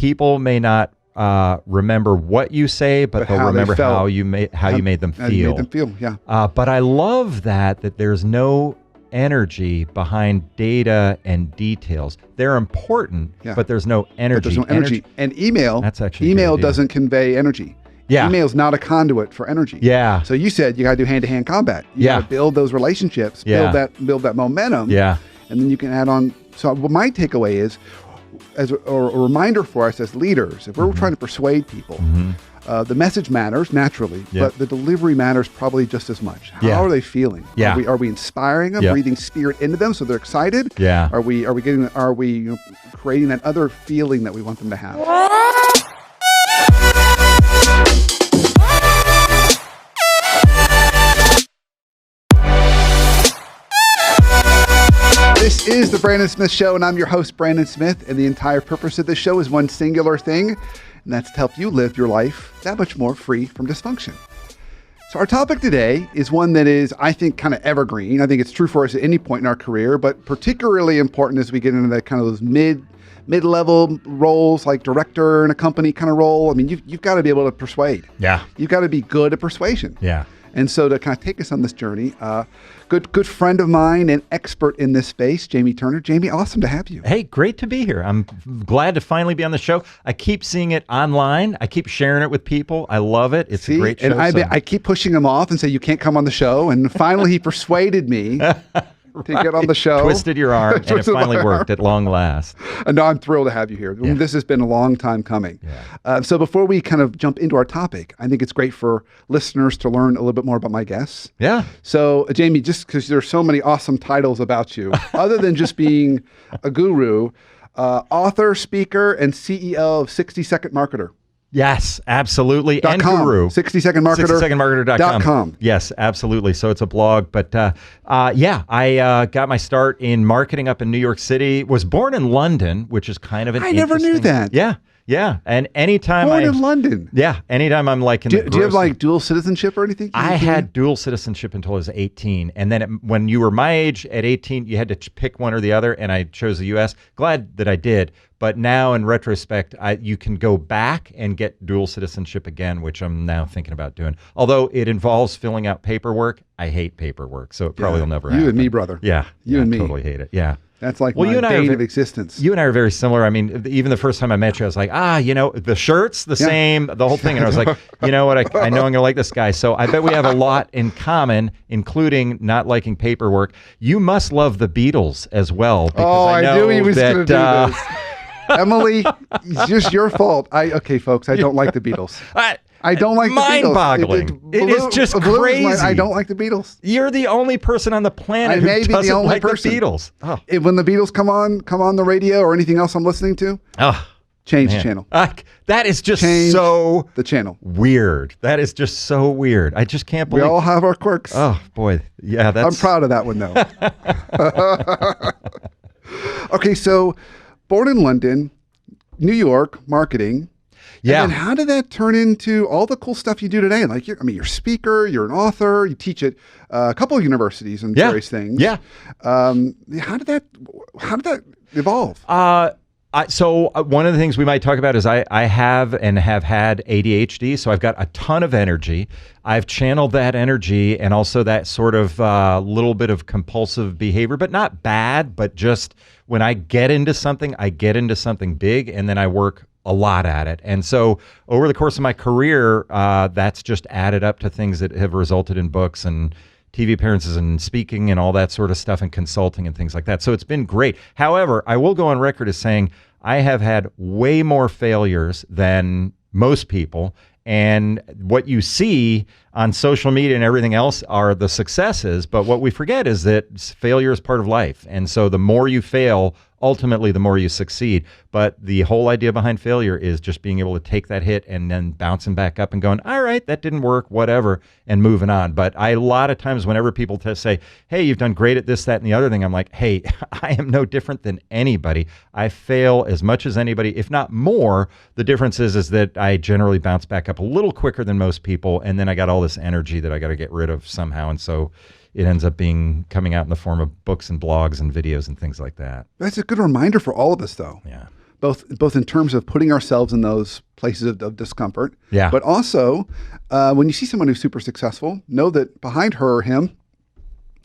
people may not remember what you say, but they'll remember how you made them feel. But I love that there's no energy behind data and details. They're important, but there's no energy. But there's no energy. And email doesn't convey energy. Yeah. Email's not a conduit for energy. Yeah. So you said you got to do hand-to-hand combat. You got to build those relationships, build that momentum. Yeah. And then you can add on. So what my takeaway is, as a reminder for us as leaders, if we're trying to persuade people, the message matters naturally, but the delivery matters probably just as much. How are they feeling? Yeah. Are we inspiring them, breathing spirit into them so they're excited? Yeah. Are we creating that other feeling that we want them to have? This is the Brandon Smith Show, and I'm your host, Brandon Smith, and the entire purpose of this show is one singular thing, and that's to help you live your life that much more free from dysfunction. So our topic today is one that is, I think, kind of evergreen. I think it's true for us at any point in our career, but particularly important as we get into that kind of those mid-level roles, like director in a company kind of role. I mean, you've got to be able to persuade. Yeah. You've got to be good at persuasion. Yeah. And so to kind of take us on this journey, good friend of mine and expert in this space, Jamie Turner. Jamie, awesome to have you. Hey, great to be here. I'm glad to finally be on the show. I keep seeing it online. I keep sharing it with people. I love it. It's a great show. And I keep pushing him off and say, you can't come on the show. And finally he persuaded me to get on the show. Twisted your arm, and it finally worked at long last. No, I'm thrilled to have you here. Yeah. This has been a long time coming. Yeah. So before we kind of jump into our topic, I think it's great for listeners to learn a little bit more about my guests. Yeah. So Jamie, just because there's so many awesome titles about you, other than just being a guru, author, speaker, and CEO of 60 Second Marketer. Yes, absolutely. And .com. guru. 60-second marketer. 60secondmarketer.com. Yes, absolutely. So it's a blog. But I got my start in marketing up in New York City. Was born in London, which is kind of an I never knew that. Yeah. Yeah. And anytime born in London. Yeah. Anytime I'm like in the Do you have like dual citizenship or anything? I had dual citizenship until I was 18. And then when you were my age at 18, you had to pick one or the other. And I chose the U.S. Glad that I did. But now in retrospect, you can go back and get dual citizenship again, which I'm now thinking about doing. Although it involves filling out paperwork. I hate paperwork. So it probably will never happen. You and me, brother. Yeah. You and me. Totally hate it. Yeah. That's like my bane of existence. You and I are very similar. I mean, even the first time I met you, I was like, the shirt's the same, the whole thing. And I was like, you know what? I know I'm going to like this guy. So I bet we have a lot in common, including not liking paperwork. You must love the Beatles as well. Because I knew he was going to do this. Emily, it's just your fault. Okay, folks, I don't like the Beatles. I don't like the Beatles. Mind-boggling. It is just crazy. I don't like the Beatles. You're the only person on the planet who doesn't like the Beatles. Oh. When the Beatles come on the radio or anything else I'm listening to, change the channel. That is just the channel. Weird. That is just so weird. I just can't believe. We all have our quirks. Oh boy, yeah. I'm proud of that one though. Okay, so born in London, New York, marketing. Yeah. And then how did that turn into all the cool stuff you do today? Like, you're a speaker, you're an author, you teach at a couple of universities and various things. Yeah. How did that evolve? So one of the things we might talk about is I have and have had ADHD, so I've got a ton of energy. I've channeled that energy and also that sort of little bit of compulsive behavior, but not bad, but just when I get into something, I get into something big, and then I work a lot at it. And so over the course of my career, that's just added up to things that have resulted in books and TV appearances and speaking and all that sort of stuff and consulting and things like that. So it's been great. However, I will go on record as saying I have had way more failures than most people. And what you see on social media and everything else are the successes. But what we forget is that failure is part of life. And so the more you fail, ultimately, the more you succeed. But the whole idea behind failure is just being able to take that hit and then bouncing back up and going, all right, that didn't work, whatever, and moving on. But a lot of times whenever people say, hey, you've done great at this, that, and the other thing, I'm like, hey, I am no different than anybody. I fail as much as anybody, if not more. The difference is that I generally bounce back up a little quicker than most people, and then I got all this energy that I got to get rid of somehow. And so it ends up coming out in the form of books and blogs and videos and things like that. That's a good reminder for all of us, though. Yeah. both in terms of putting ourselves in those places of discomfort. Yeah. But also, when you see someone who's super successful, know that behind her or him,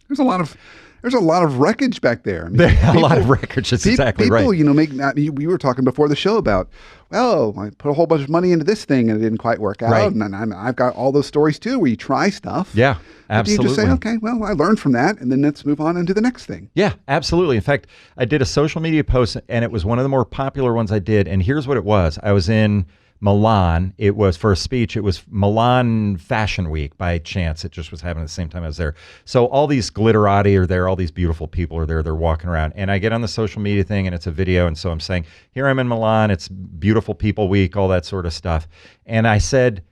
there's a lot of wreckage back there. I mean, a lot of wreckage. That's exactly right. People, we were talking before the show about, well, I put a whole bunch of money into this thing and it didn't quite work out. Right. And I've got all those stories too, where you try stuff. Yeah, But absolutely. you just say, okay, well, I learned from that, and then let's move on into the next thing. Yeah, absolutely. In fact, I did a social media post, and it was one of the more popular ones I did. And here's what it was. I was in Milan. It was for a speech. It was Milan Fashion Week by chance. It just was happening at the same time I was there. So all these glitterati are there. All these beautiful people are there. They're walking around. And I get on the social media thing, and it's a video. And so I'm saying, here I'm in Milan. It's Beautiful People Week, all that sort of stuff. And I said,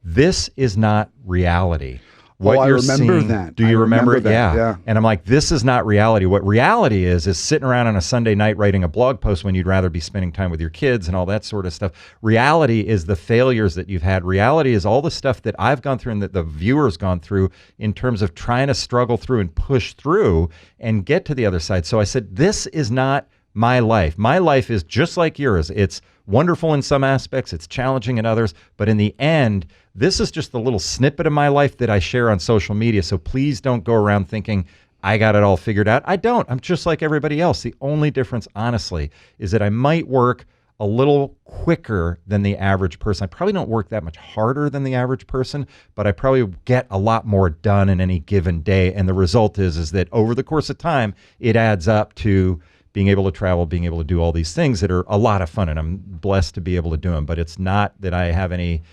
this is not reality. What I you're remember seeing, that. Do you remember it? that, yeah. And I'm like, this is not reality. What reality is sitting around on a Sunday night writing a blog post when you'd rather be spending time with your kids and all that sort of stuff. Reality is the failures that you've had. Reality is all the stuff that I've gone through and that the viewer's gone through in terms of trying to struggle through and push through and get to the other side. So I said, this is not my life. My life is just like yours. It's wonderful in some aspects, it's challenging in others, but in the end, this is just a little snippet of my life that I share on social media. So please don't go around thinking I got it all figured out. I don't. I'm just like everybody else. The only difference, honestly, is that I might work a little quicker than the average person. I probably don't work that much harder than the average person, but I probably get a lot more done in any given day. And the result is that over the course of time, it adds up to being able to travel, being able to do all these things that are a lot of fun, and I'm blessed to be able to do them. But it's not that I have any,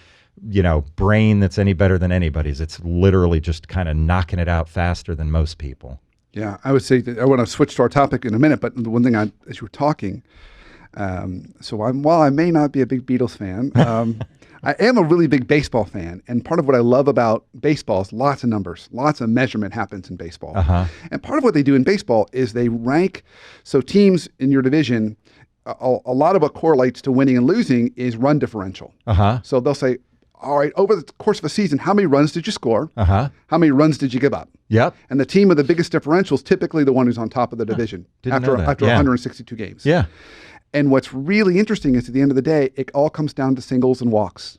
brain that's any better than anybody's. It's literally just kind of knocking it out faster than most people. Yeah, I would say that I want to switch to our topic in a minute, but the one thing as you were talking, while I may not be a big Beatles fan, I am a really big baseball fan. And part of what I love about baseball is lots of numbers, lots of measurement happens in baseball. Uh-huh. And part of what they do in baseball is they rank, so teams in your division, a lot of what correlates to winning and losing is run differential. Uh-huh. So they'll say, all right, over the course of a season, how many runs did you score? Uh-huh. How many runs did you give up? Yep. And the team with the biggest differential is typically the one who's on top of the division after 162 games. Yeah. And what's really interesting is at the end of the day, it all comes down to singles and walks.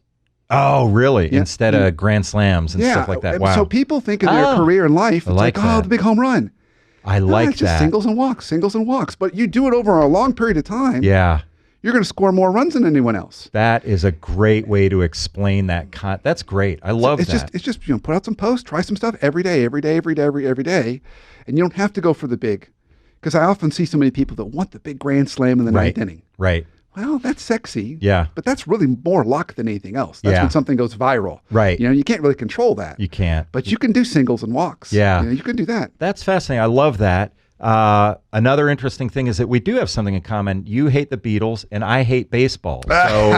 Oh, really? Yeah. Instead of grand slams and stuff like that. And Wow. so people think in their career and life, it's like, that. the big home run. I No, like it's just that. singles and walks. But you do it over a long period of time. Yeah. You're going to score more runs than anyone else. That is a great way to explain that. That's great. I love that. It's just put out some posts, try some stuff every day, every day, and you don't have to go for the big. Because I often see so many people that want the big grand slam in the ninth inning. Right. Well, that's sexy. Yeah. But that's really more luck than anything else. That's when something goes viral. Right. You can't really control that. You can't. But you can do singles and walks. Yeah. You can do that. That's fascinating. I love that. Another interesting thing is that we do have something in common. You hate the Beatles, and I hate baseball. So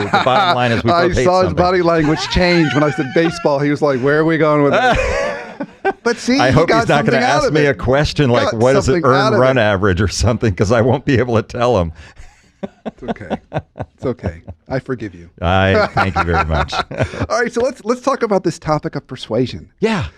the bottom line is we both hate I saw his something. body language change when I said baseball. He was like, where are we going with this? But see, I hope he's not going to ask me a question like, what is it, earned run average or something, because I won't be able to tell him. It's okay. It's okay. I forgive you. Thank you very much. All right, so let's talk about this topic of persuasion. Yeah.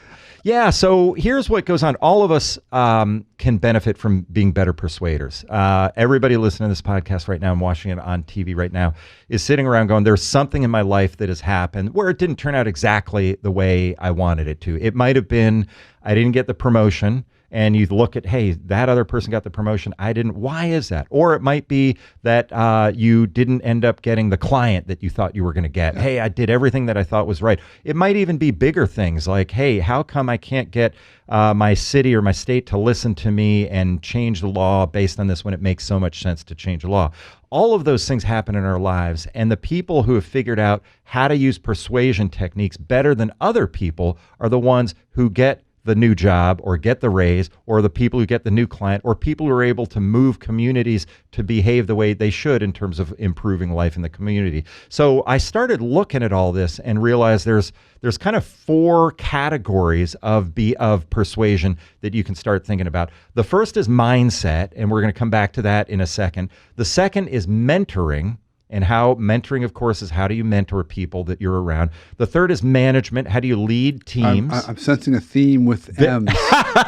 So here's what goes on. All of us can benefit from being better persuaders. Everybody listening to this podcast right now and watching it on TV right now is sitting around going, there's something in my life that has happened where it didn't turn out exactly the way I wanted it to. It might have been I didn't get the promotion. And you look at, hey, that other person got the promotion, I didn't. Why is that? Or it might be that you didn't end up getting the client that you thought you were going to get. Yeah. Hey, I did everything that I thought was right. It might even be bigger things like, hey, how come I can't get my city or my state to listen to me and change the law based on this when it makes so much sense to change the law? All of those things happen in our lives. And the people who have figured out how to use persuasion techniques better than other people are the ones who get the new job or get the raise, or the people who get the new client, or people who are able to move communities to behave the way they should in terms of improving life in the community. So I started looking at all this and realized there's kind of 4 categories of persuasion that you can start thinking about. The first is mindset, and we're going to come back to that in a second. The second is mentoring. And how mentoring, of course, is how do you mentor people that you're around. The third is management. How do you lead teams? I'm sensing a theme with M's.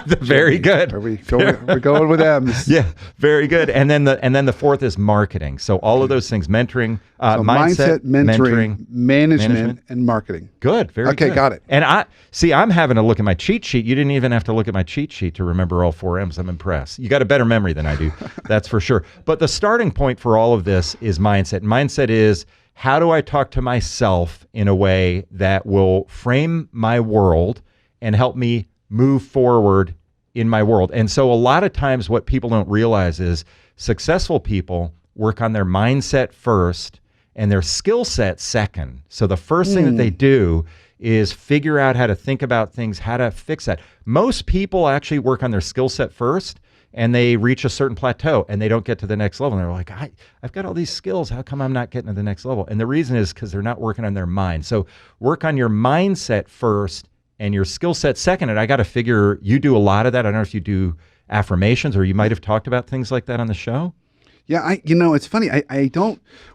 Very good. We're going with M's. Yeah, very good. And then the fourth is marketing. So all of those things, mentoring, So mindset, mentoring, management, and marketing. Good. Very good. Okay, got it. And I'm having to look at my cheat sheet. You didn't even have to look at my cheat sheet to remember all 4 M's. I'm impressed. You got a better memory than I do. That's for sure. But the starting point for all of this is mindset. Mindset is, how do I talk to myself in a way that will frame my world and help me move forward in my world? And so a lot of times what people don't realize is successful people work on their mindset first and their skill set second. So the first thing that they do is figure out how to think about things, how to fix that. Most people actually work on their skill set first, and they reach a certain plateau and they don't get to the next level. And they're like, I've got all these skills. How come I'm not getting to the next level? And the reason is because they're not working on their mind. So work on your mindset first and your skill set second. And I got to figure you do a lot of that. I don't know if you do affirmations, or you might have talked about things like that on the show. Yeah, it's funny.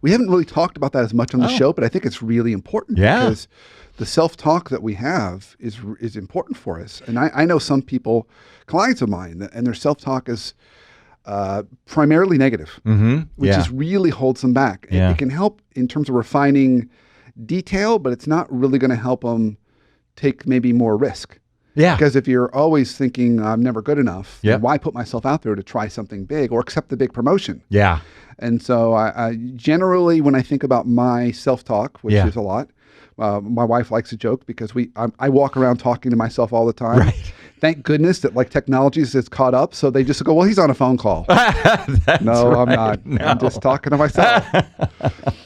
We haven't really talked about that as much on the show, but I think it's really important because the self-talk that we have is important for us. And I know some people, clients of mine, and their self-talk is primarily negative, which is really holds them back. Yeah. It can help in terms of refining detail, but it's not really going to help them take maybe more risk. Yeah. Because if you're always thinking, I'm never good enough, Yep. then why put myself out there to try something big or accept the big promotion? Yeah. And so I generally, when I think about my self-talk, which is a lot, my wife likes to joke because I walk around talking to myself all the time. Right. Thank goodness that technology has caught up. So they just go, well, he's on a phone call. No, right. I'm not. No. I'm just talking to myself.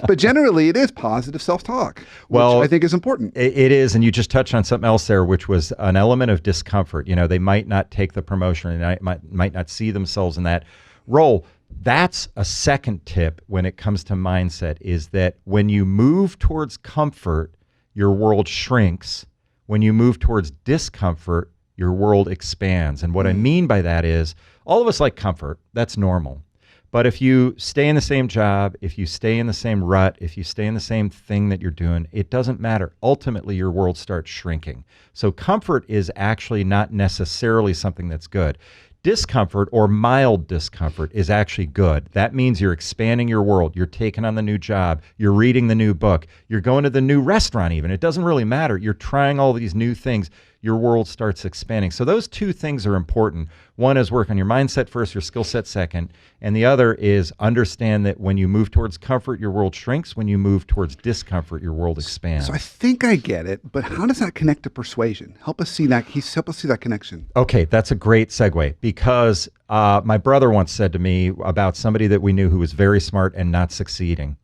But generally, it is positive self-talk, Well, which I think is important. It is, and you just touched on something else there, which was an element of discomfort. They might not take the promotion, and they might not see themselves in that role. That's a second tip when it comes to mindset, is that when you move towards comfort, your world shrinks. When you move towards discomfort, your world expands. And what I mean by that is, all of us like comfort. That's normal. But if you stay in the same job, if you stay in the same rut, if you stay in the same thing that you're doing, it doesn't matter. Ultimately, your world starts shrinking. So comfort is actually not necessarily something that's good. Discomfort, or mild discomfort, is actually good. That means you're expanding your world. You're taking on the new job. You're reading the new book. You're going to the new restaurant even. It doesn't really matter. You're trying all these new things. Your world starts expanding. So those two things are important. One is work on your mindset first, your skill set second. And the other is understand that when you move towards comfort, your world shrinks. When you move towards discomfort, your world expands. So I think I get it, but how does that connect to persuasion? Help us see that. Help us see that connection. Okay, that's a great segue, because my brother once said to me about somebody that we knew who was very smart and not succeeding.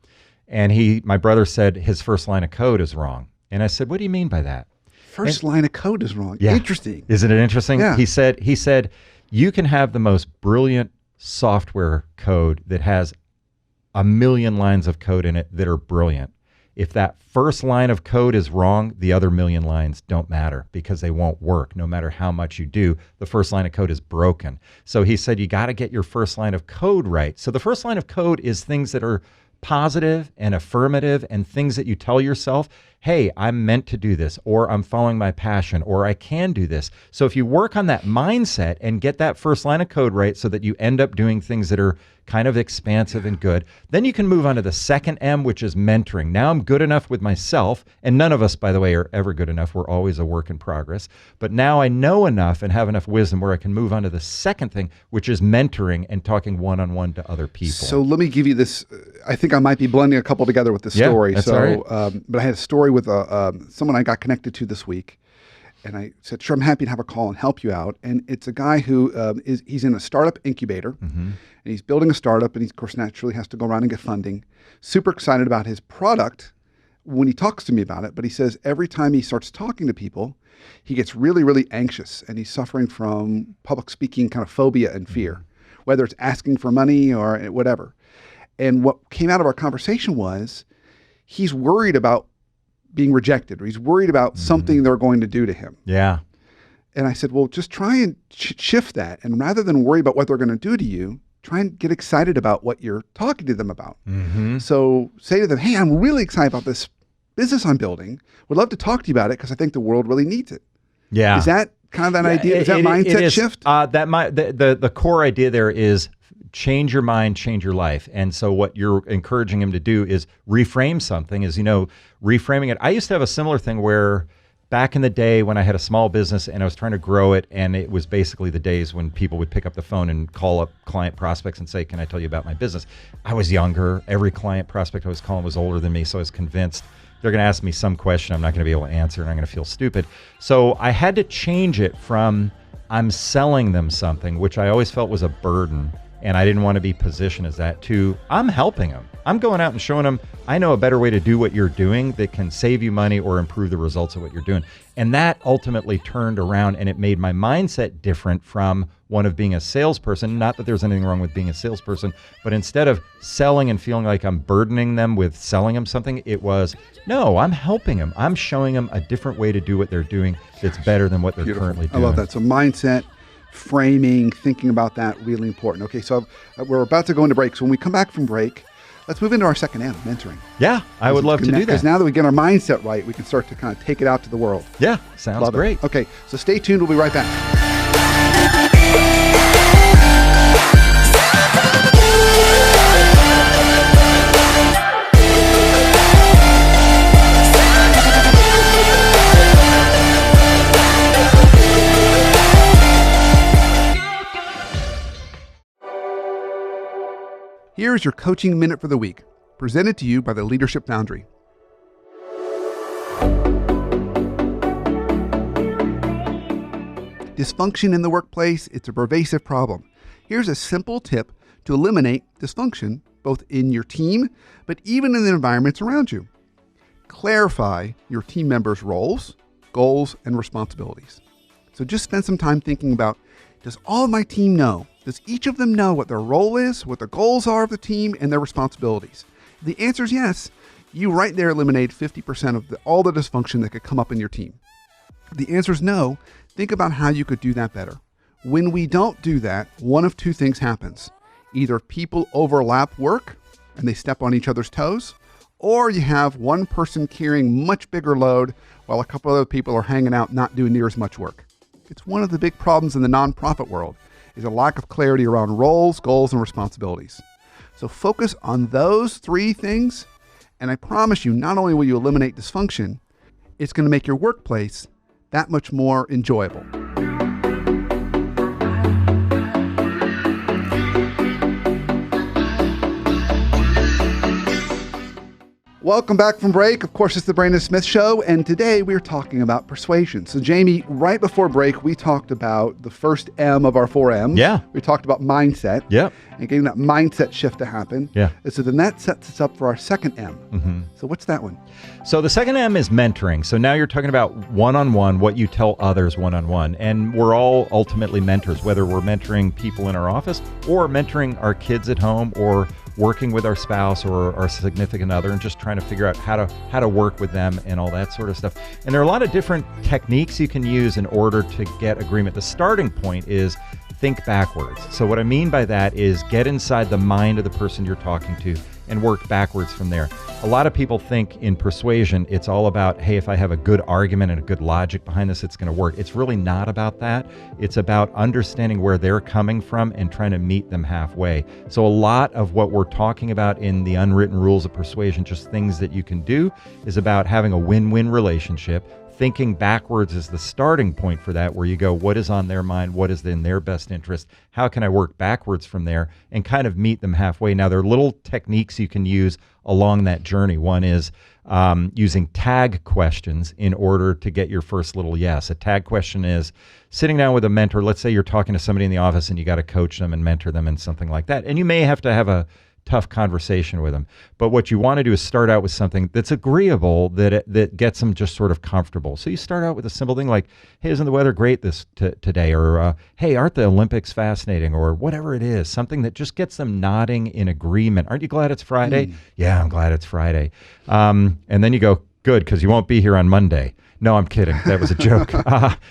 And my brother said his first line of code is wrong. And I said, what do you mean by that? First line of code is wrong. Yeah. Interesting. Isn't it interesting? Yeah. He said, you can have the most brilliant software code that has 1 million lines of code in it that are brilliant. If that first line of code is wrong, the other 1 million lines don't matter, because they won't work no matter how much you do. The first line of code is broken. So he said, you got to get your first line of code right. So the first line of code is things that are positive and affirmative, and things that you tell yourself, hey, I'm meant to do this, or I'm following my passion, or I can do this. So if you work on that mindset and get that first line of code right, so that you end up doing things that are kind of expansive and good, then you can move on to the second M, which is mentoring. Now I'm good enough with myself, and none of us, by the way, are ever good enough. We're always a work in progress. But now I know enough and have enough wisdom where I can move on to the second thing, which is mentoring and talking one-on-one to other people. So let me give you this. I think I might be blending a couple together with this story. That's all right. But I had a story with someone I got connected to this week. And I said, sure, I'm happy to have a call and help you out. And it's a guy who he's in a startup incubator, and he's building a startup, and he, of course, naturally has to go around and get funding. Super excited about his product when he talks to me about it. But he says every time he starts talking to people, he gets really, really anxious, and he's suffering from public speaking kind of phobia and fear, whether it's asking for money or whatever. And what came out of our conversation was he's worried about being rejected, or he's worried about something they're going to do to him. Yeah. And I said, well, just try and shift that. And rather than worry about what they're going to do to you, try and get excited about what you're talking to them about. So say to them, hey, I'm really excited about this business I'm building. Would love to talk to you about it because I think the world really needs it. Yeah. Is that kind of that idea? Is that mindset shift? The core idea there is change your mind, change your life. And so what you're encouraging him to do is reframe something, reframing it. I used to have a similar thing where back in the day when I had a small business and I was trying to grow it, and it was basically the days when people would pick up the phone and call up client prospects and say, can I tell you about my business? I was younger. Every client prospect I was calling was older than me, so I was convinced they're going to ask me some question I'm not going to be able to answer, and I'm going to feel stupid. So I had to change it from I'm selling them something, which I always felt was a burden, and I didn't want to be positioned as that, to I'm helping them. I'm going out and showing them I know a better way to do what you're doing that can save you money or improve the results of what you're doing. And that ultimately turned around, and it made my mindset different from one of being a salesperson. Not that there's anything wrong with being a salesperson, but instead of selling and feeling like I'm burdening them with selling them something, it was, no, I'm helping them. I'm showing them a different way to do what they're doing that's better than what they're currently doing. I love that. So mindset, framing, thinking about that, really important. Okay, so we're about to go into break. So when we come back from break, let's move into our second M, mentoring. Yeah, I would love to do that. Because now that we get our mindset right, we can start to kind of take it out to the world. Yeah, sounds great. Okay, so stay tuned. We'll be right back. Here's your coaching minute for the week, presented to you by the Leadership Foundry. Dysfunction in the workplace, it's a pervasive problem. Here's a simple tip to eliminate dysfunction, both in your team, but even in the environments around you. Clarify your team members' roles, goals, and responsibilities. So just spend some time thinking about, does all of my team know? Does each of them know what their role is, what the goals are of the team, and their responsibilities? If the answer is yes, you right there eliminate 50% of all the dysfunction that could come up in your team. If the answer is no, think about how you could do that better. When we don't do that, one of two things happens. Either people overlap work and they step on each other's toes, or you have one person carrying much bigger load while a couple other people are hanging out not doing near as much work. It's one of the big problems in the nonprofit world, is a lack of clarity around roles, goals, and responsibilities. So focus on those three things, and I promise you, not only will you eliminate dysfunction, it's going to make your workplace that much more enjoyable. Welcome back from break. Of course, it's the Brandon Smith Show, and today we're talking about persuasion. So, Jamie, right before break, we talked about the first M of our 4 M's. Yeah. We talked about mindset. Yeah. And getting that mindset shift to happen. Yeah. And so then that sets us up for our second M. Mm-hmm. So what's that one? So the second M is mentoring. So now you're talking about one-on-one, what you tell others one-on-one. And we're all ultimately mentors, whether we're mentoring people in our office or mentoring our kids at home or working with our spouse or our significant other and just trying to figure out how to work with them and all that sort of stuff. And there are a lot of different techniques you can use in order to get agreement. The starting point is think backwards. So what I mean by that is get inside the mind of the person you're talking to and work backwards from there. A lot of people think in persuasion, it's all about, hey, if I have a good argument and a good logic behind this, it's going to work. It's really not about that. It's about understanding where they're coming from and trying to meet them halfway. So a lot of what we're talking about in the Unwritten Rules of Persuasion, just things that you can do, is about having a win-win relationship. Thinking backwards is the starting point for that, where you go, what is on their mind? What is in their best interest? How can I work backwards from there and kind of meet them halfway? Now, there are little techniques you can use along that journey. One is using tag questions in order to get your first little yes. A tag question is sitting down with a mentor. Let's say you're talking to somebody in the office and you got to coach them and mentor them and something like that. And you may have to have a tough conversation with them. But what you want to do is start out with something that's agreeable, that gets them just sort of comfortable. So you start out with a simple thing like, hey, isn't the weather great today? Or, hey, aren't the Olympics fascinating? Or whatever it is, something that just gets them nodding in agreement. Aren't you glad it's Friday? Yeah, I'm glad it's Friday. And then you go, good, because you won't be here on Monday. No, I'm kidding. That was a joke.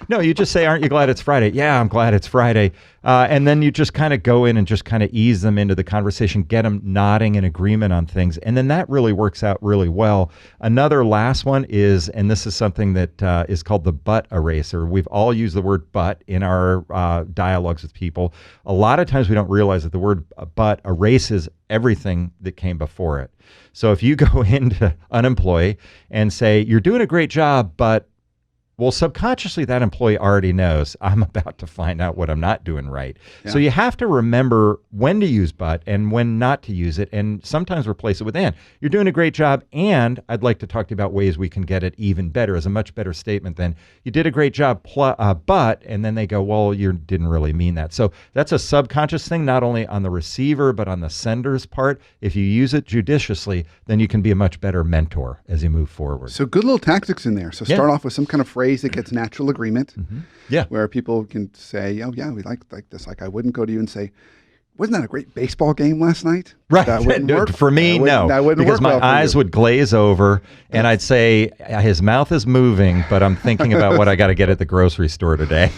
No, you just say, aren't you glad it's Friday? Yeah, I'm glad it's Friday. And then you just kind of go in and just kind of ease them into the conversation, get them nodding in agreement on things. And then that really works out really well. Another last one is, and this is something that is called the but eraser. We've all used the word but in our dialogues with people. A lot of times we don't realize that the word but erases everything that came before it. So if you go into an employee and say, you're doing a great job, but well, subconsciously, that employee already knows I'm about to find out what I'm not doing right. Yeah. So you have to remember when to use but and when not to use it, and sometimes replace it with and. You're doing a great job, and I'd like to talk to you about ways we can get it even better, as a much better statement than you did a great job, but, and then they go, well, you didn't really mean that. So that's a subconscious thing, not only on the receiver, but on the sender's part. If you use it judiciously, then you can be a much better mentor as you move forward. So good little tactics in there. So start off with some kind of phrase that gets natural agreement, where people can say, oh yeah, we like this. Like I wouldn't go to you and say, wasn't that a great baseball game last night? Right. That wouldn't work. For me, no. That wouldn't because work my well eyes would glaze over and I'd say, his mouth is moving, but I'm thinking about what I got to get at the grocery store today.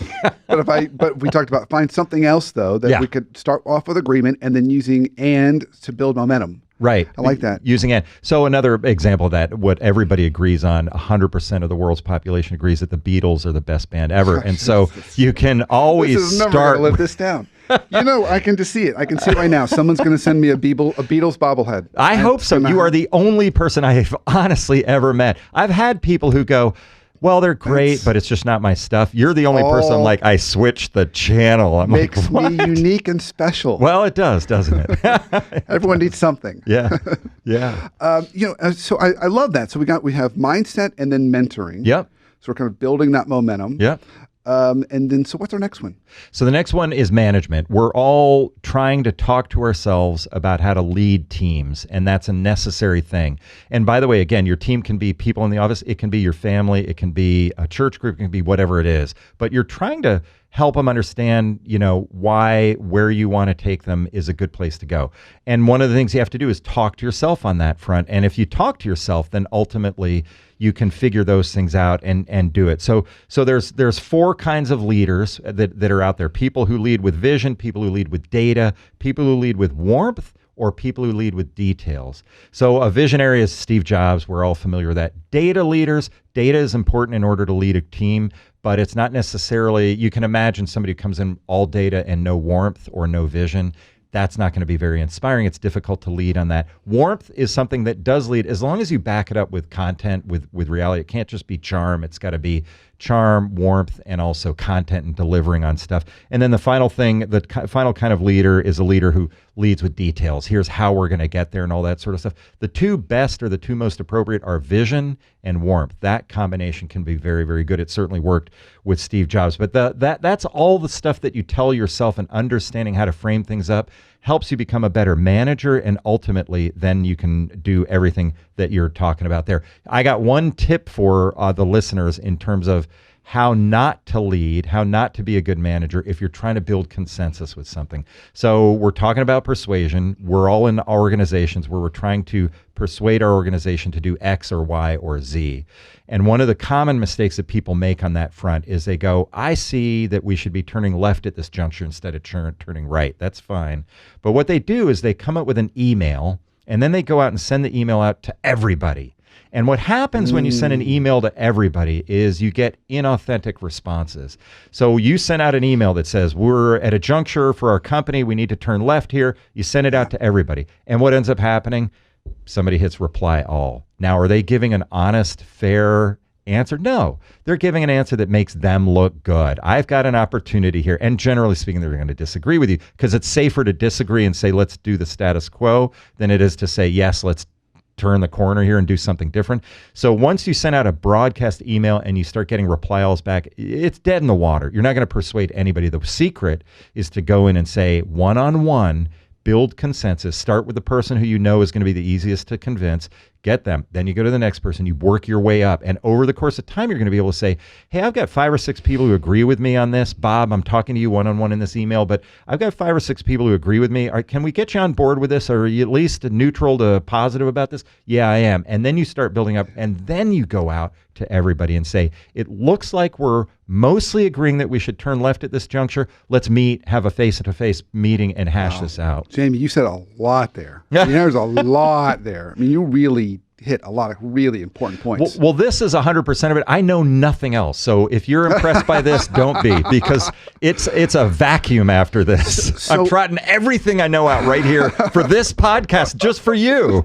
But we talked about find something else though that we could start off with agreement and then using and to build momentum. Right. I like that. Using it. So another example of that, what everybody agrees on, 100% of the world's population agrees that the Beatles are the best band ever. And so you can always this is never start. Gonna live this down. I can just see it. I can see it right now. Someone's going to send me a Beatles bobblehead. I hope so. You are the only person I have honestly ever met. I've had people who go, well, they're great, but it's just not my stuff. You're the only person I'm like, I switched the channel. I'm makes like, me unique and special. Well, it does, doesn't it? Everyone needs something. Yeah. Yeah. So I love that. So we have mindset and then mentoring. Yep. So we're kind of building that momentum. Yep. And then, so what's our next one? So the next one is management. We're all trying to talk to ourselves about how to lead teams, and that's a necessary thing. And by the way, again, your team can be people in the office. It can be your family. It can be a church group. It can be whatever it is. But you're trying to help them understand, where you want to take them is a good place to go. And one of the things you have to do is talk to yourself on that front. And if you talk to yourself, then ultimately you can figure those things out and do it. So there's four kinds of leaders that are out there. People who lead with vision, people who lead with data, people who lead with warmth, or people who lead with details. So a visionary is Steve Jobs. We're all familiar with that. Data leaders, data is important in order to lead a team, but it's not necessarily, you can imagine somebody who comes in all data and no warmth or no vision. That's not going to be very inspiring. It's difficult to lead on that. Warmth is something that does lead, as long as you back it up with content, with reality. It can't just be charm. It's got to be charm, warmth, and also content and delivering on stuff. And then the final thing, the final kind of leader is a leader who leads with details. Here's how we're going to get there and all that sort of stuff. The two best or the two most appropriate are vision and warmth. That combination can be very, very good. It certainly worked with Steve Jobs. But that's all the stuff that you tell yourself, and understanding how to frame things up helps you become a better manager, and ultimately then you can do everything that you're talking about there. I got one tip for the listeners in terms of how not to lead, how not to be a good manager if you're trying to build consensus with something. So we're talking about persuasion. We're all in organizations where we're trying to persuade our organization to do X or Y or Z. And one of the common mistakes that people make on that front is they go, I see that we should be turning left at this juncture instead of turning right. That's fine. But what they do is they come up with an email, and then they go out and send the email out to everybody. And what happens when you send an email to everybody is you get inauthentic responses. So you send out an email that says, we're at a juncture for our company. We need to turn left here. You send it out to everybody. And what ends up happening? Somebody hits reply all. Now, are they giving an honest, fair answer? No, they're giving an answer that makes them look good. I've got an opportunity here. And generally speaking, they're going to disagree with you, because it's safer to disagree and say, let's do the status quo, than it is to say, yes, let's turn the corner here and do something different. So once you send out a broadcast email and you start getting reply alls back, it's dead in the water. You're not going to persuade anybody. The secret is to go in and say, one-on-one, build consensus, start with the person who you know is going to be the easiest to convince, get them. Then you go to the next person, you work your way up. And over the course of time, you're going to be able to say, hey, I've got 5 or 6 people who agree with me on this. Bob, I'm talking to you one-on-one in this email, but I've got 5 or 6 people who agree with me. Can we get you on board with this? Or are you at least neutral to positive about this? Yeah, I am. And then you start building up, and then you go out to everybody and say, it looks like we're mostly agreeing that we should turn left at this juncture. Let's meet, have a face-to-face meeting and hash this out. Jamie, you said a lot there. There's a lot there. I mean, you really hit a lot of really important points. Well, this is 100% of it. I know nothing else. So if you're impressed by this, don't be, because it's a vacuum after this. So, I'm trotting everything I know out right here for this podcast, just for you.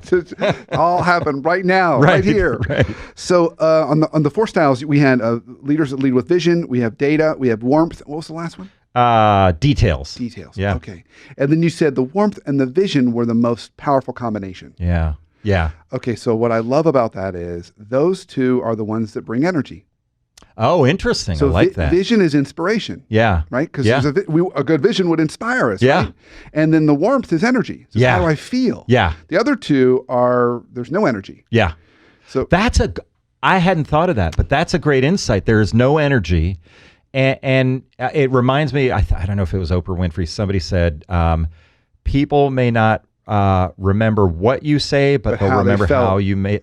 All happen right now, right here. Right. So on the 4 styles, we had leaders that lead with vision. We have data. We have warmth. What was the last one? Details. Details. Yeah. Okay. And then you said the warmth and the vision were the most powerful combination. Yeah. Yeah. Okay, so what I love about that is those two are the ones that bring energy. Oh, interesting. So I like that. Vision is inspiration. Yeah. Right? Because yeah. a good vision would inspire us. Yeah. Right? And then the warmth is energy. So yeah. how do I feel? Yeah. The other two are, there's no energy. Yeah. So I hadn't thought of that, but that's a great insight. There is no energy. And it reminds me, I don't know if it was Oprah Winfrey, somebody said, people may not remember what you say, but they'll remember how you made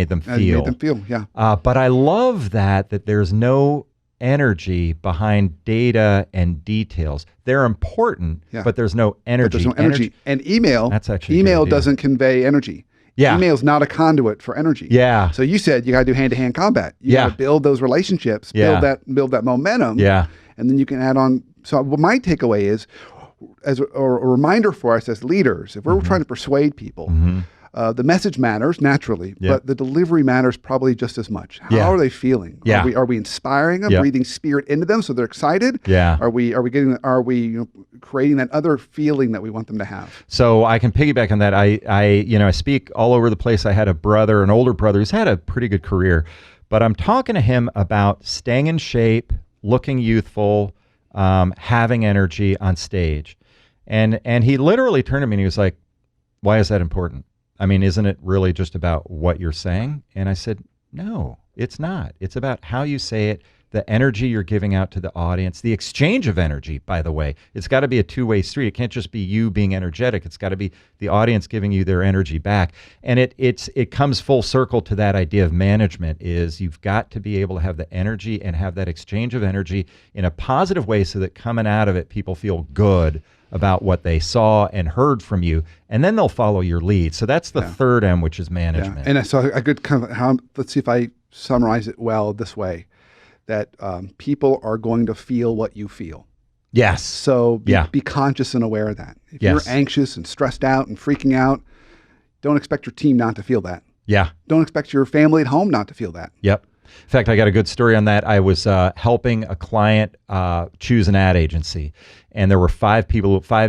them feel. Yeah. But I love that there's no energy behind data and details. They're important, but there's no energy. But there's no energy. And email doesn't convey energy. Yeah. Email's not a conduit for energy. Yeah. So you said you got to do hand-to-hand combat. You got to build those relationships, build that momentum. Yeah. And then you can add on. So what my takeaway is, as a reminder for us as leaders, if we're trying to persuade people, the message matters naturally, but the delivery matters probably just as much. How are they feeling? Yeah. Are we inspiring them, breathing spirit into them so they're excited? Yeah. Are we creating that other feeling that we want them to have? So I can piggyback on that. I speak all over the place. I had an older brother who's had a pretty good career, but I'm talking to him about staying in shape, looking youthful, having energy on stage. And he literally turned to me and he was like, why is that important? I mean, isn't it really just about what you're saying? And I said, no, it's not. It's about how you say it, the energy you're giving out to the audience, the exchange of energy, by the way. It's got to be a two-way street. It can't just be you being energetic. It's got to be the audience giving you their energy back. And it comes full circle to that idea of management is you've got to be able to have the energy and have that exchange of energy in a positive way so that coming out of it, people feel good about what they saw and heard from you, and then they'll follow your lead. So that's the third M, which is management. Yeah. And so a good let's see if I summarize it well this way, that people are going to feel what you feel. Yes. So be conscious and aware of that. If you're anxious and stressed out and freaking out, don't expect your team not to feel that. Yeah. Don't expect your family at home not to feel that. Yep. In fact, I got a good story on that. I was helping a client choose an ad agency, and there were 5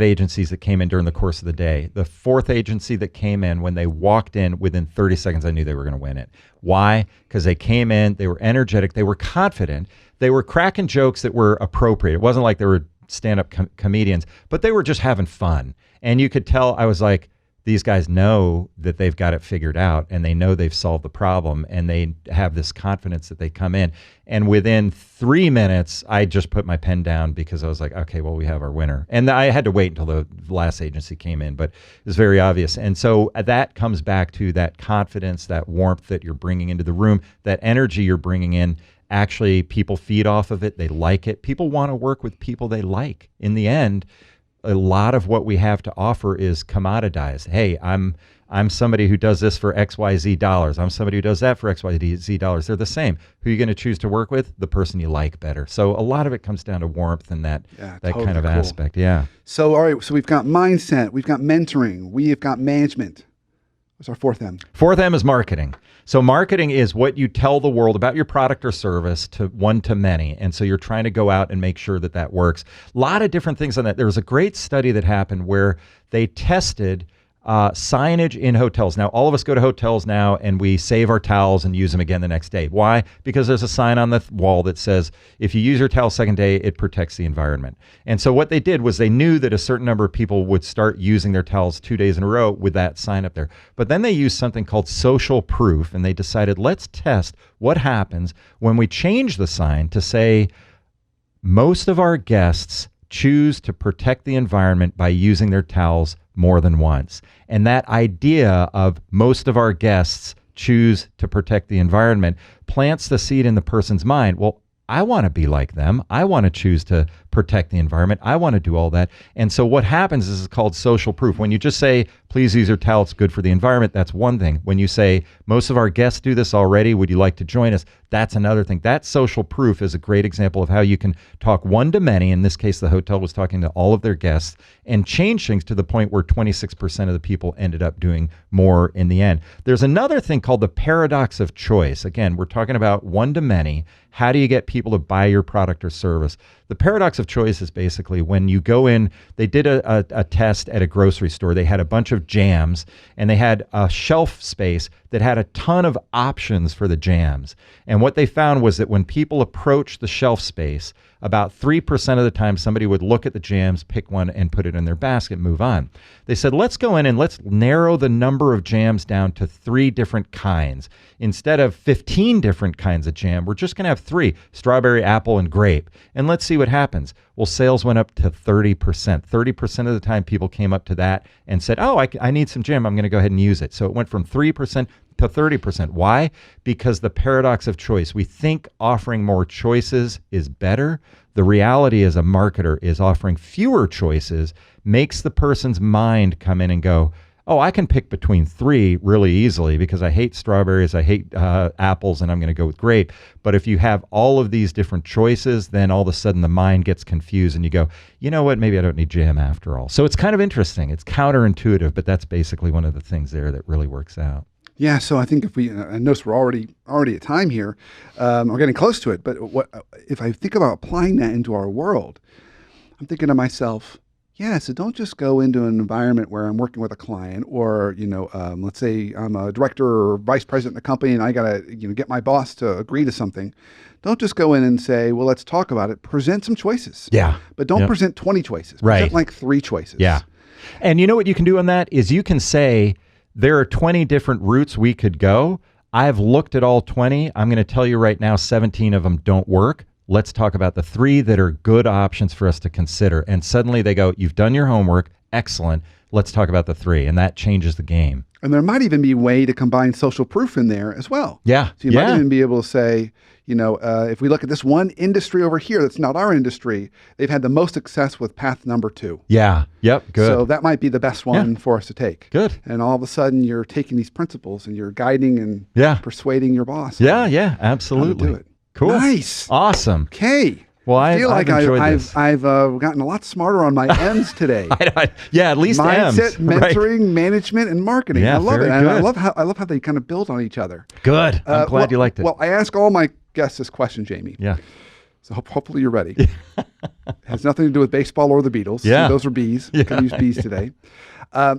agencies that came in during the course of the day. The 4th agency that came in, when they walked in, within 30 seconds, I knew they were going to win it. Why? Because they came in, they were energetic, they were confident, they were cracking jokes that were appropriate. It wasn't like they were stand-up comedians, but they were just having fun. And you could tell, I was like, these guys know that they've got it figured out, and they know they've solved the problem, and they have this confidence that they come in. And within 3 minutes, I just put my pen down because I was like, okay, well, we have our winner. And I had to wait until the last agency came in, but it was very obvious. And so that comes back to that confidence, that warmth that you're bringing into the room, that energy you're bringing in. Actually, people feed off of it. They like it. People want to work with people they like. In the end, a lot of what we have to offer is commoditized. Hey, I'm somebody who does this for XYZ dollars. I'm somebody who does that for XYZ dollars. They're the same. Who are you going to choose to work with? The person you like better. So a lot of it comes down to warmth and that totally kind of aspect. Yeah. So, all right. So we've got mindset. We've got mentoring. We've got management. What's our 4th M? 4th M is marketing. So marketing is what you tell the world about your product or service to one to many. And so you're trying to go out and make sure that that works. A lot of different things on that. There was a great study that happened where they tested signage in hotels. Now, all of us go to hotels now and we save our towels and use them again the next day. Why? Because there's a sign on the wall that says, if you use your towel second day, it protects the environment. And so what they did was they knew that a certain number of people would start using their towels 2 days in a row with that sign up there. But then they used something called social proof, and they decided, let's test what happens when we change the sign to say, most of our guests choose to protect the environment by using their towels more than once. And that idea of most of our guests choose to protect the environment, plants the seed in the person's mind. Well, I want to be like them. I want to choose to protect the environment. I want to do all that. And so what happens is it's called social proof. When you just say, please use your towel, it's good for the environment, that's one thing. When you say, most of our guests do this already, would you like to join us? That's another thing. That social proof is a great example of how you can talk one to many. In this case, the hotel was talking to all of their guests and change things to the point where 26% of the people ended up doing more in the end. There's another thing called the paradox of choice. Again, we're talking about one to many. How do you get people to buy your product or service? The paradox of choice is basically when you go in, they did a test at a grocery store. They had a bunch of jams and they had a shelf space that had a ton of options for the jams. And what they found was that when people approached the shelf space, about 3% of the time somebody would look at the jams, pick one and put it in their basket, move on. They said, let's go in and let's narrow the number of jams down to 3 different kinds. Instead of 15 different kinds of jam, we're just going to have 3, strawberry, apple, and grape. And let's see what happens. Well, sales went up to 30%. 30% of the time people came up to that and said, oh, I need some jam. I'm going to go ahead and use it. So it went from 3% to 30%. Why? Because the paradox of choice. We think offering more choices is better. The reality as a marketer is offering fewer choices makes the person's mind come in and go, oh, I can pick between 3 really easily because I hate strawberries, I hate apples, and I'm going to go with grape. But if you have all of these different choices, then all of a sudden the mind gets confused and you go, you know what, maybe I don't need jam after all. So it's kind of interesting. It's counterintuitive, but that's basically one of the things there that really works out. Yeah, so I think if we, I notice we're already at time here, we're getting close to it, but if I think about applying that into our world, I'm thinking to myself, yeah, so don't just go into an environment where I'm working with a client or, let's say I'm a director or vice president in a company and I got to, get my boss to agree to something. Don't just go in and say, well, let's talk about it. Present some choices. Yeah. But don't present 20 choices. Right. Present like 3 choices. Yeah. And you know what you can do on that is you can say, there are 20 different routes we could go. I've looked at all 20. I'm going to tell you right now, 17 of them don't work. Let's talk about the 3 that are good options for us to consider. And suddenly they go, you've done your homework. Excellent. Let's talk about the 3. And that changes the game. And there might even be a way to combine social proof in there as well. Yeah. So you might even be able to say, if we look at this one industry over here that's not our industry, they've had the most success with path number 2. Yeah. Yep. Good. So that might be the best one for us to take. Good. And all of a sudden you're taking these principles and you're guiding and persuading your boss. Yeah. Absolutely. How to do it. Cool. Nice. Awesome. Okay. Well, I feel like I've gotten a lot smarter on my M's today. At least mindset, M's. mentoring, management, and marketing. Yeah, I love it. very And I good. love how they kind of build on each other. Good. I'm glad you liked it. Well, I ask all my guests this question, Jamie. Yeah. So hopefully you're ready. It has nothing to do with baseball or the Beatles. Yeah. So those are bees. Yeah. Can use bees today.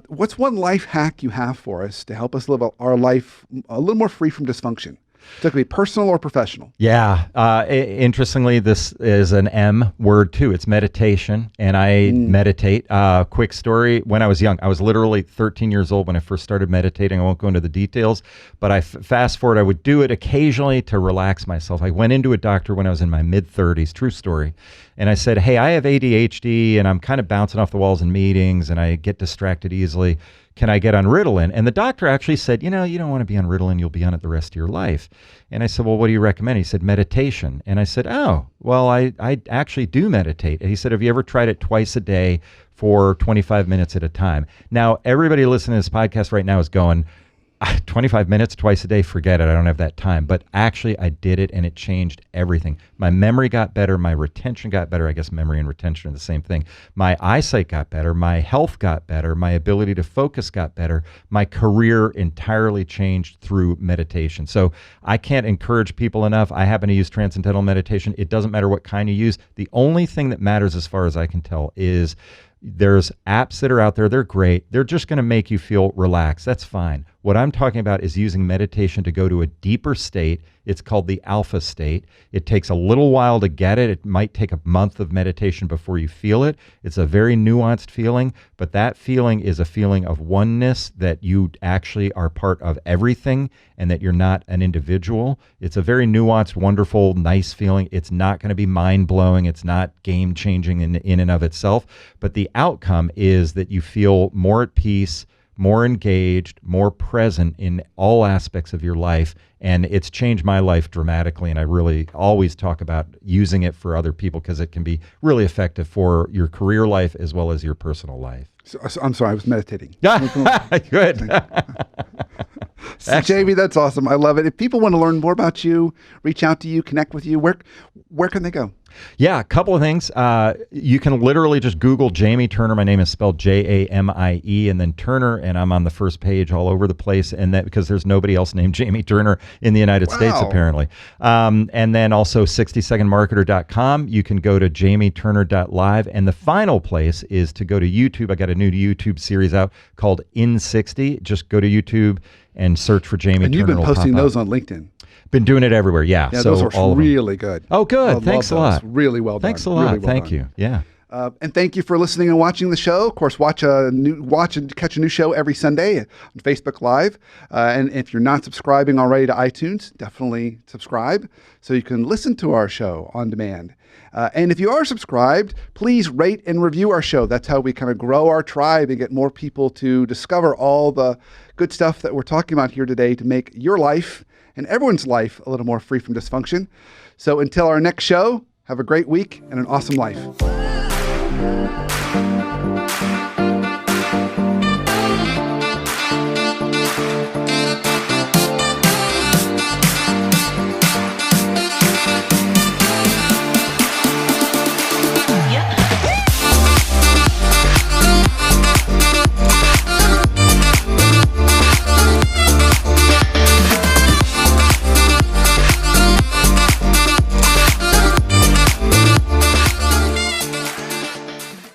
What's one life hack you have for us to help us live our life a little more free from dysfunction? So it could be personal or professional. Yeah. Interestingly, this is an M word too. It's meditation, and I meditate. Quick story. When I was young, I was literally 13 years old when I first started meditating. I won't go into the details, but fast forward, I would do it occasionally to relax myself. I went into a doctor when I was in my mid-30s, true story. And I said, hey, I have ADHD and I'm kind of bouncing off the walls in meetings and I get distracted easily. Can I get on Ritalin? And the doctor actually said, you don't want to be on Ritalin. You'll be on it the rest of your life. And I said, well, what do you recommend? He said, meditation. And I said, oh, well, I actually do meditate. And he said, have you ever tried it twice a day for 25 minutes at a time? Now, everybody listening to this podcast right now is going, 25 minutes twice a day, forget it. I don't have that time. But actually, I did it and it changed everything. My memory got better. My retention got better. I guess memory and retention are the same thing. My eyesight got better. My health got better. My ability to focus got better. My career entirely changed through meditation. So I can't encourage people enough. I happen to use transcendental meditation. It doesn't matter what kind you use. The only thing that matters, as far as I can tell, is there's apps that are out there. They're great. They're just going to make you feel relaxed. That's fine. What I'm talking about is using meditation to go to a deeper state. It's called the alpha state. It takes a little while to get it. It might take a month of meditation before you feel it. It's a very nuanced feeling, but that feeling is a feeling of oneness, that you actually are part of everything and that you're not an individual. It's a very nuanced, wonderful, nice feeling. It's not going to be mind-blowing. It's not game-changing in and of itself, but the outcome is that you feel more at peace, more engaged, more present in all aspects of your life. And it's changed my life dramatically. And I really always talk about using it for other people because it can be really effective for your career life as well as your personal life. So, I'm sorry, I was meditating. Good. So, Jamie, that's awesome. I love it. If people want to learn more about you, reach out to you, connect with you, where can they go? Yeah, a couple of things. You can literally just Google Jamie Turner. My name is spelled Jamie and then Turner, and I'm on the first page all over the place. And that because there's nobody else named Jamie Turner in the United States, apparently. And then also 60secondmarketer.com. You can go to jamieturner.live. And the final place is to go to YouTube. I got a new YouTube series out called In 60. Just go to YouTube and search for Jamie Turner. And you've been posting those on LinkedIn. Been doing it everywhere, yeah. Yeah, so those are really good. Oh, good. Thanks a lot. Really well done. Thanks a lot. Really well Thank done. you. Yeah. And thank you for listening and watching the show. Of course, watch and catch a new show every Sunday on Facebook Live. And if you're not subscribing already to iTunes, definitely subscribe so you can listen to our show on demand. And if you are subscribed, please rate and review our show. That's how we kind of grow our tribe and get more people to discover all the good stuff that we're talking about here today to make your life and everyone's life a little more free from dysfunction. So until our next show, have a great week and an awesome life.